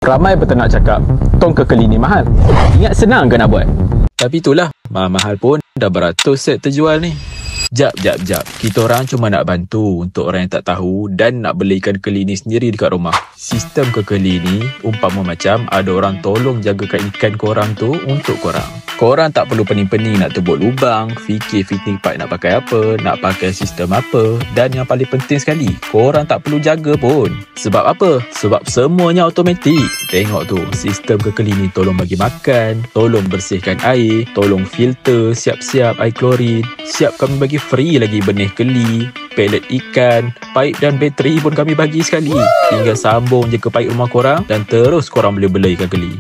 Ramai peternak cakap, tong kekeli ni mahal. Ingat senang ke nak buat? Tapi itulah, mahal-mahal pun dah beratus set terjual ni. Jap. Kita orang cuma nak bantu untuk orang yang tak tahu dan nak beli ikan keli ni sendiri dekat rumah. Sistem kekeli ni umpama macam ada orang tolong jagakan ikan korang tu untuk korang. Korang tak perlu pening-pening nak tebuk lubang, fikir fitting pipe nak pakai apa, nak pakai sistem apa. Dan yang paling penting sekali, korang tak perlu jaga pun. Sebab apa? Sebab semuanya automatik. Tengok tu, sistem kekeli ni tolong bagi makan, tolong bersihkan air, tolong filter, siap-siap air klorin, siap kami bagi free lagi benih keli, pelet ikan, paip dan bateri pun kami bagi sekali. Tinggal sambung je ke paip rumah korang dan terus korang boleh bela ikan keli.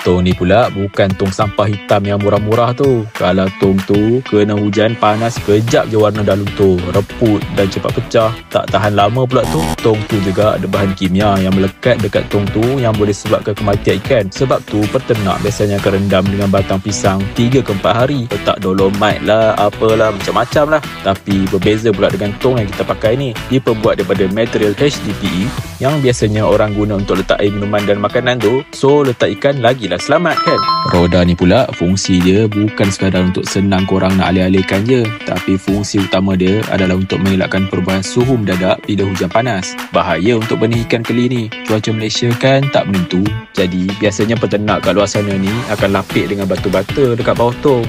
Tong ni pula bukan tong sampah hitam yang murah-murah tu. Kalau tong tu kena hujan panas, kejap je warna dah luntur, reput dan cepat pecah. Tak tahan lama pula tu. Tong tu juga ada bahan kimia yang melekat dekat tong tu yang boleh sebabkan kematian ikan. Sebab tu peternak biasanya akan rendam dengan batang pisang 3 ke 4 hari. Letak dolomite lah, apalah, macam-macam lah. Tapi berbeza pula dengan tong yang kita pakai ni. Dia terbuat daripada material HDPE yang biasanya orang guna untuk letak air minuman dan makanan tu. So letak ikan lagilah selamat kan. Roda ni pula fungsi dia bukan sekadar untuk senang korang nak alih-alihkan je, tapi fungsi utama dia adalah untuk mengelakkan perubahan suhu mendadak bila hujan panas. Bahaya untuk benih ikan keli ni. Cuaca Malaysia kan tak menentu, jadi biasanya peternak kat luar sana ni akan lapik dengan batu bata dekat bawah tong.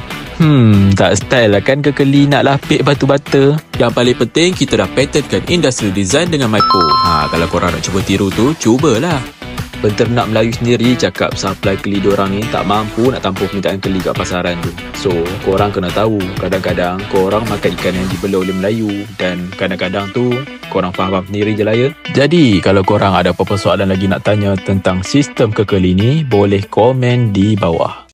Tak style lah kan kekeli nak lapik batu bata. Yang paling penting kita dah patentkan industrial design dengan Mypo. Kalau korang nak cuba tiru tu, cubalah. Penternak Melayu sendiri cakap supply keli diorang ni tak mampu nak tampung permintaan keli kat pasaran tu. So, korang kena tahu, kadang-kadang korang makan ikan yang dibela oleh Melayu dan kadang-kadang tu korang faham sendiri je lah ya. Jadi, kalau korang ada apa-apa soalan lagi nak tanya tentang sistem kekeli ni, boleh komen di bawah.